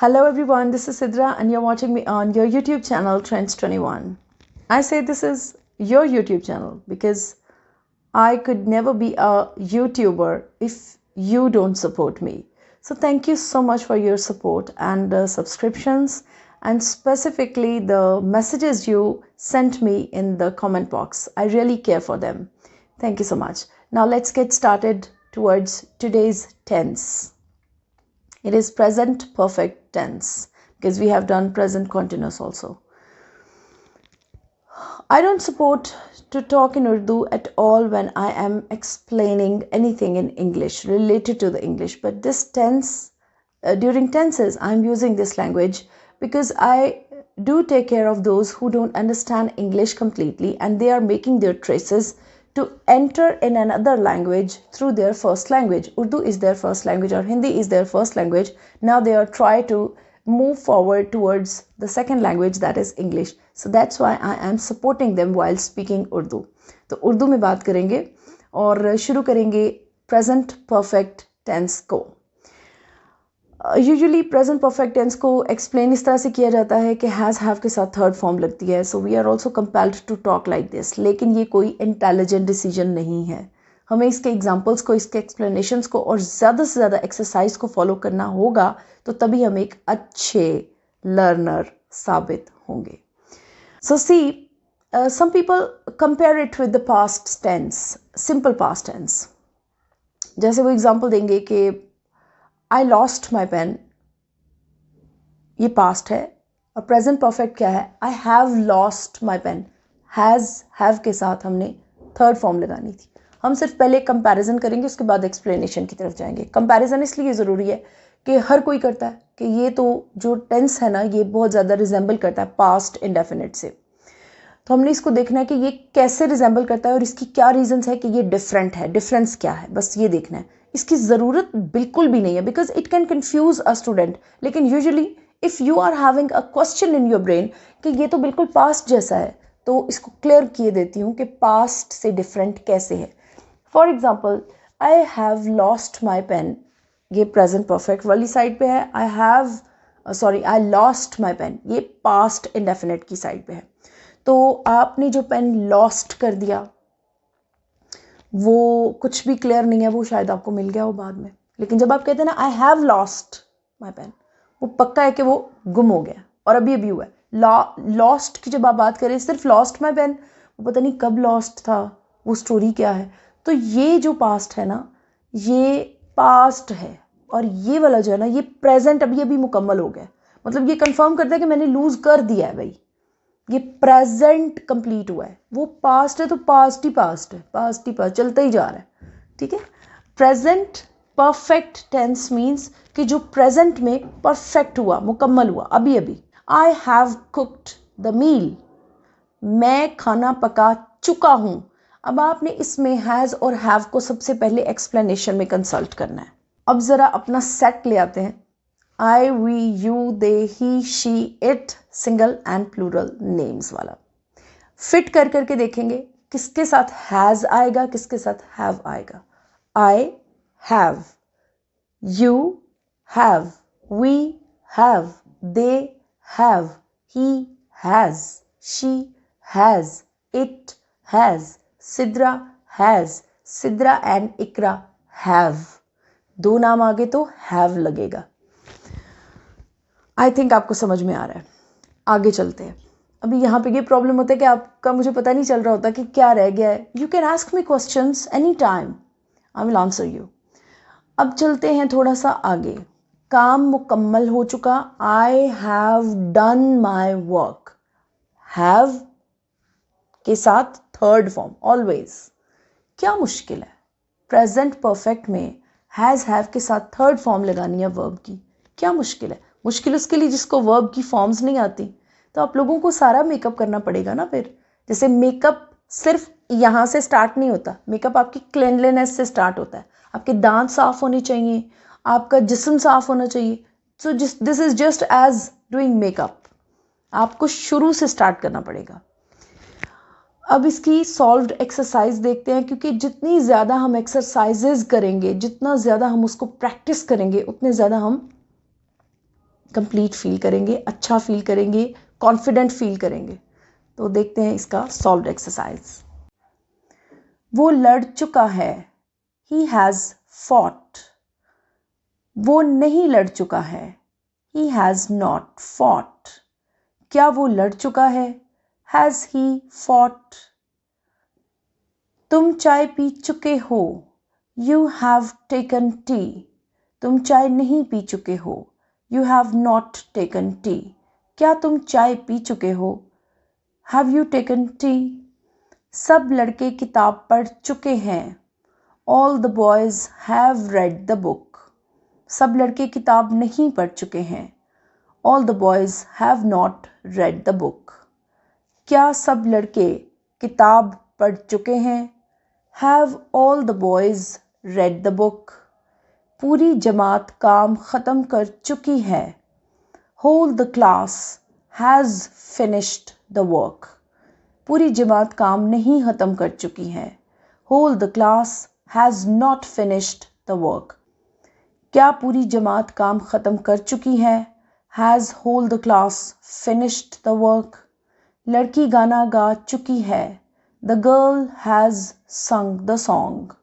Hello everyone, this is Sidra and you're watching me on your YouTube channel Trends21. I say this is your YouTube channel because I could never be a YouTuber if you don't support me. So thank you so much for your support and subscriptions and specifically the messages you sent me in the comment box. I really care for them. Thank you so much. Now let's get started towards today's tense. It is present perfect tense because we have done present continuous also. I don't support to talk in Urdu at all when I am explaining anything in English related to the English, but this tense, during tenses, I'm using this language because I do take care of those who don't understand English completely and they are making their traces to enter in another language through their first language. Urdu is their first language or Hindi is their first language. Now they are trying to move forward towards the second language, that is English. So that's why I am supporting them while speaking Urdu. तो उर्दू में बात करेंगे और शुरू करेंगे present perfect tense को. Usually present perfect tense को explain इस तरह से किया जाता है कि हैज़ हैव के साथ थर्ड फॉर्म लगती है. So we are also compelled to talk like this. लेकिन ये कोई इंटेलिजेंट डिसीजन नहीं है. हमें इसके एग्जाम्पल्स को, इसके एक्सप्लेनेशंस को और ज़्यादा से ज़्यादा एक्सरसाइज को फॉलो करना होगा तो तभी हम एक अच्छे लर्नर साबित होंगे. सो सी, some people compare it with the past tense, simple past tense. जैसे वो एग्जाम्पल देंगे कि I lost my pen, ये past है. और प्रेजेंट परफेक्ट क्या है? I have lost my pen. Has, have के साथ हमने थर्ड फॉर्म लगानी थी. हम सिर्फ पहले कंपैरिजन करेंगे, उसके बाद एक्सप्लेनेशन की तरफ जाएंगे. कंपैरिजन इसलिए ज़रूरी है कि हर कोई करता है कि ये तो जो टेंस है ना, ये बहुत ज़्यादा रिजेंबल करता है पास्ट इंडेफिनिट से. तो हमने इसको देखना है कि ये कैसे रिजेंबल करता है और इसकी क्या रीजंस है कि ये डिफरेंट है. डिफरेंस क्या है, बस ये देखना है. इसकी ज़रूरत बिल्कुल भी नहीं है because it can confuse a student. लेकिन usually if you are having a question in your brain कि ये तो बिल्कुल पास्ट जैसा है, तो इसको क्लियर किए देती हूँ कि पास्ट से डिफरेंट कैसे है. For example, I have lost my pen, ये प्रेजेंट परफेक्ट वाली साइड पे है. आई लॉस्ट माई पेन, ये पास्ट इंडेफिनिट की साइड पे है. तो आपने जो पेन लॉस्ट कर दिया वो कुछ भी क्लियर नहीं है, वो शायद आपको मिल गया हो बाद में. लेकिन जब आप कहते हैं ना I have lost my pen, वो पक्का है कि वो गुम हो गया और अभी अभी हुआ है. लॉस्ट की जब आप बात करें, सिर्फ लॉस्ट माई पेन, वो पता नहीं कब लॉस्ट था, वो स्टोरी क्या है. तो ये जो पास्ट है ना, ये पास्ट है और ये वाला जो है ना, ये प्रेजेंट अभी अभी मुकम्मल हो गया. मतलब ये कंफर्म करता है कि मैंने लूज कर दिया है भाई, ये प्रेजेंट कंप्लीट हुआ है. वो पास्ट है तो पास्ट ही पास्ट है, पास्ट ही पास्ट चलता ही जा रहा है. ठीक है. प्रेजेंट परफेक्ट टेंस मीन्स कि जो प्रेजेंट में परफेक्ट हुआ, मुकम्मल हुआ अभी अभी. I have cooked the meal, मैं खाना पका चुका हूं. अब आपने इसमें हैज़ और हैव को सबसे पहले एक्सप्लेनेशन में कंसल्ट करना है. अब ज़रा अपना सेट ले आते हैं. I, we, you, they, he, she, it, single and plural names वाला. फिट कर करके देखेंगे किसके साथ हैज़ आएगा, किसके साथ हैव आएगा. I have, you have, we have, they have, he has, she has, it has, Sidra has, Sidra and Ikra have. दो नाम आगे तो have लगेगा. आई थिंक आपको समझ में आ रहा है. आगे चलते हैं. अभी यहाँ पे ये प्रॉब्लम होता है कि आपका मुझे पता नहीं चल रहा होता कि क्या रह गया है. You can ask me questions any time, I will answer you. अब चलते हैं थोड़ा सा आगे. काम मुकम्मल हो चुका. I have done my work. Have के साथ थर्ड फॉर्म ऑलवेज. क्या मुश्किल है प्रेजेंट परफेक्ट में हैज़ हैव के साथ थर्ड फॉर्म लगानी है वर्ब की? क्या मुश्किल है? मुश्किल उसके लिए जिसको वर्ब की फॉर्म्स नहीं आती. तो आप लोगों को सारा मेकअप करना पड़ेगा ना. फिर जैसे मेकअप सिर्फ यहाँ से स्टार्ट नहीं होता. मेकअप आपकी क्लीनलीनेस से स्टार्ट होता है. आपके दांत साफ होने चाहिए, आपका जिस्म साफ होना चाहिए. So this is just as doing makeup. आपको शुरू से स्टार्ट करना पड़ेगा. अब इसकी सॉल्व्ड एक्सरसाइज देखते हैं, क्योंकि जितनी ज़्यादा हम एक्सरसाइजेज करेंगे, जितना ज़्यादा हम उसको प्रैक्टिस करेंगे, उतने ज़्यादा हम कंप्लीट फील करेंगे, अच्छा फील करेंगे, कॉन्फिडेंट फील करेंगे। तो देखते हैं इसका सॉल्व्ड एक्सरसाइज। वो लड़ चुका है, ही हैज़ फॉट। वो नहीं लड़ चुका है, ही हैज़ नॉट फॉट। क्या वो लड़ चुका है, हैज़ ही फॉट। तुम चाय पी चुके हो, यू हैव टेकन टी। तुम चाय नहीं पी चुके हो, you have not taken T. क्या तुम चाय पी चुके हो, हैव यू टेकन टी। सब लड़के किताब पढ़ चुके हैं, all the boys have read the book. सब लड़के किताब नहीं पढ़ चुके हैं, all the boys have not read the book. क्या सब लड़के किताब पढ़ चुके हैं, have all the boys read the book. पूरी जमात काम ख़त्म कर चुकी है, whole the class has finished the work. पूरी जमात काम नहीं ख़त्म कर चुकी है, whole the class has not finished the work. क्या पूरी जमात काम ख़त्म कर चुकी है, has whole the class finished the work. लड़की गाना गा चुकी है, the girl has sung the song.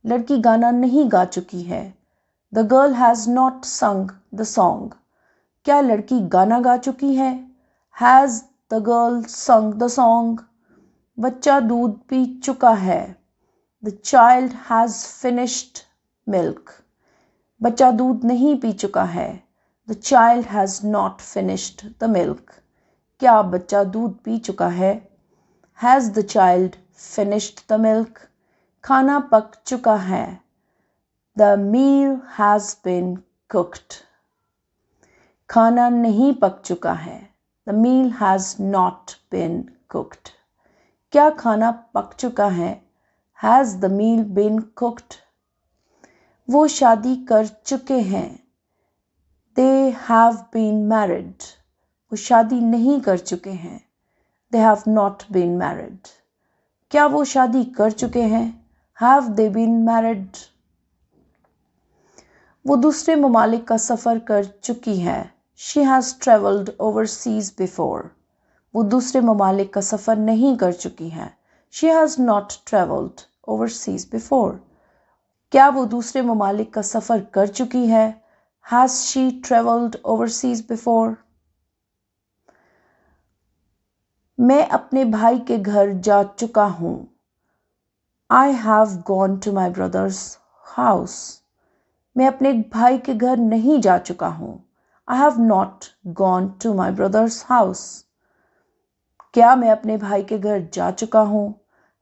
लड़की गाना नहीं गा चुकी है, the girl has not sung the song. क्या लड़की गाना गा चुकी है, has the girl sung the song. बच्चा दूध पी चुका है, the child has finished milk. बच्चा दूध नहीं पी चुका है, the child has not finished the milk. क्या बच्चा दूध पी चुका है, has the child finished the milk. खाना पक चुका है, the meal has been cooked. खाना नहीं पक चुका है, the meal has not been cooked. क्या खाना पक चुका है, has the meal been cooked. वो शादी कर चुके हैं, दे हैव बीन मैरिड। वो शादी नहीं कर चुके हैं, they have not been married. क्या वो शादी कर चुके हैं, हैव दे बीन मैरिड। वो दूसरे ममालिक का सफ़र कर चुकी है, she has travelled overseas before. वो दूसरे ममालिक का सफ़र नहीं कर चुकी है, she has not travelled overseas before. क्या वो दूसरे ममालिक का सफ़र कर चुकी है, has she travelled overseas before. मैं अपने भाई के घर जा चुका हूँ, I have gone to my brother's house. मैं अपने भाई के घर नहीं जा चुका हूँ, I have not gone to my brother's house. क्या मैं अपने भाई के घर जा चुका हूँ,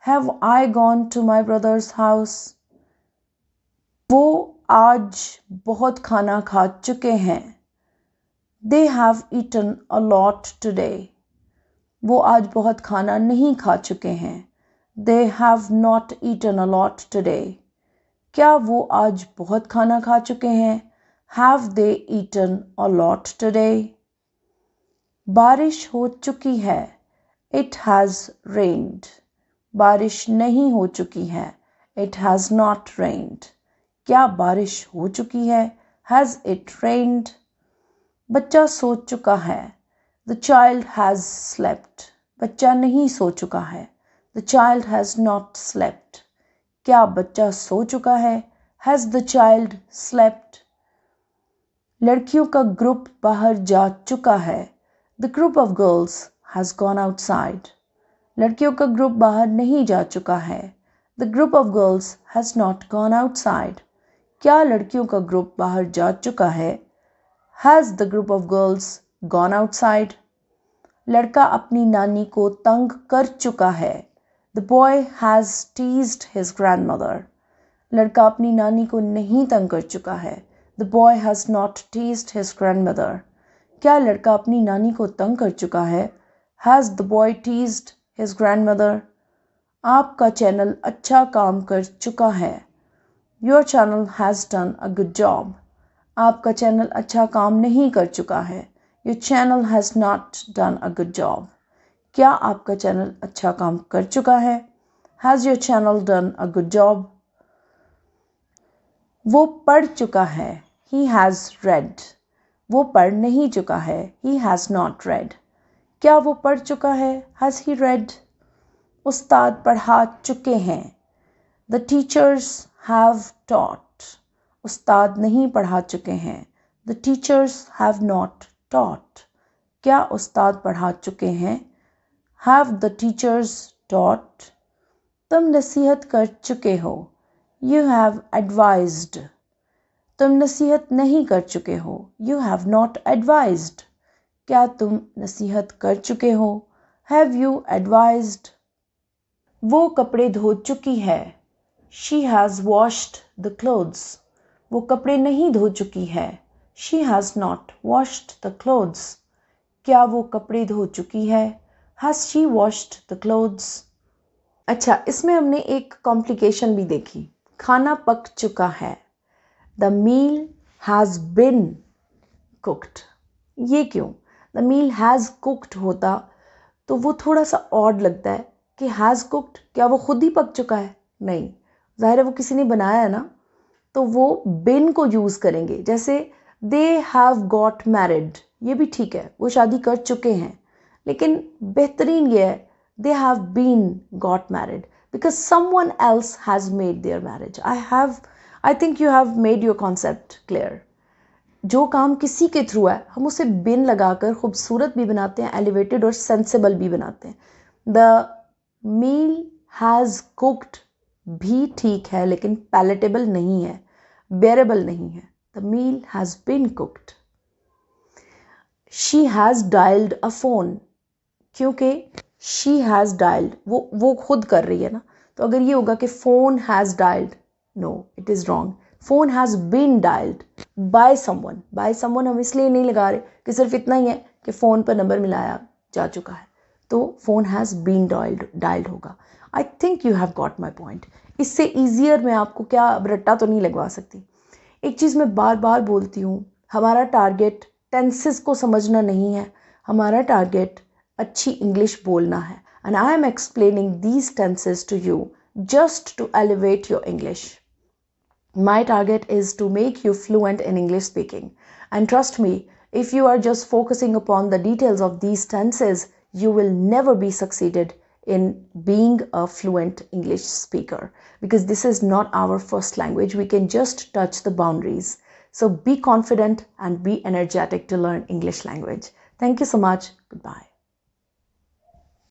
have I gone to my brother's house. वो आज बहुत खाना खा चुके हैं, they have eaten a lot today. वो आज बहुत खाना नहीं खा चुके हैं, they have not eaten a lot today. क्या वो आज बहुत खाना खा चुके हैं, have they eaten a lot today. बारिश हो चुकी है, इट हैज़ रेन्ड। बारिश नहीं हो चुकी है, इट हैज़ नॉट रेन्ड। क्या बारिश हो चुकी है, हैज़ इट रेन्ड। बच्चा सो चुका है, द चाइल्ड हैज़ स्लेप्ट। बच्चा नहीं सो चुका है, the child has not slept. क्या बच्चा सो चुका है, हैज़ द चाइल्ड स्लेप्ट। लड़कियों का ग्रुप बाहर जा चुका है, the group of girls has gone outside. लड़कियों का ग्रुप बाहर नहीं जा चुका है, the group of girls has not gone outside. क्या लड़कियों का ग्रुप बाहर जा चुका है, has the group of girls gone outside. लड़का अपनी नानी को तंग कर चुका है, the boy has teased his grandmother. लड़का अपनी नानी को नहीं तंग कर चुका है, the boy has not teased his grandmother. क्या लड़का अपनी नानी को तंग कर चुका है, has the boy teased his grandmother. आपका चैनल अच्छा काम कर चुका है, your channel has done a good job. आपका चैनल अच्छा काम नहीं कर चुका है, your channel has not done a good job. क्या आपका चैनल अच्छा काम कर चुका है, has your channel done a good job. वो पढ़ चुका है, ही हैज़ रेड। वो पढ़ नहीं चुका है, he has not read. क्या वो पढ़ चुका है, has he read? उस्ताद पढ़ा चुके हैं, the teachers have taught. उस्ताद नहीं पढ़ा चुके हैं, the teachers have not taught. क्या उस्ताद पढ़ा चुके हैं, have the teachers taught. तुम नसीहत कर चुके हो, you have advised. तुम नसीहत नहीं कर चुके हो, you have not advised. क्या तुम नसीहत कर चुके हो, have you advised. वो कपड़े धो चुकी है, she has washed the clothes. वो कपड़े नहीं धो चुकी है, she has not washed the clothes. क्या वो कपड़े धो चुकी है, has she washed the clothes. अच्छा, इसमें हमने एक कॉम्प्लिकेशन भी देखी, खाना पक चुका है, the meal has been cooked. ये क्यों? the meal has cooked होता तो वो थोड़ा सा ऑड लगता है कि has cooked, क्या वो खुद ही पक चुका है? नहीं, जाहिर है वो किसी ने बनाया है ना, तो वो been को यूज़ करेंगे. जैसे they have got married, ये भी ठीक है, वो शादी कर चुके हैं, लेकिन बेहतरीन ये है they have been got married because someone else has made their marriage. I think you have made your concept clear. जो काम किसी के थ्रू है हम उसे बिन लगाकर खूबसूरत भी बनाते हैं, एलिवेटेड और सेंसिबल भी बनाते हैं. द मील हैज़ कुक्ड भी ठीक है लेकिन पैलेटेबल नहीं है, बेरेबल नहीं है. The meal has been cooked. She has dialled a phone, क्योंकि शी हैज़ डायल्ड वो खुद कर रही है ना, तो अगर ये होगा कि phone has dialled, no it is wrong. Phone has been dialled by someone. By someone हम इसलिए नहीं लगा रहे कि सिर्फ इतना ही है कि फ़ोन पर नंबर मिलाया जा चुका है, तो फ़ोन हैज़ बीन डायल्ड होगा. I think you have got my point. इससे ईजियर मैं आपको क्या रट्टा तो नहीं लगवा सकती. एक चीज़ मैं बार बार बोलती हूँ, हमारा टारगेट टेंसेस को समझना नहीं है, हमारा टारगेट अच्छी इंग्लिश बोलना है. And I am explaining these tenses to you just to elevate your English. My target is to make you fluent in English speaking. And trust me, if you are just focusing upon the details of these tenses, you will never be succeeded in being a fluent English speaker, because this is not our first language. We can just touch the boundaries. So be confident and be energetic to learn English language. Thank you so much. Goodbye.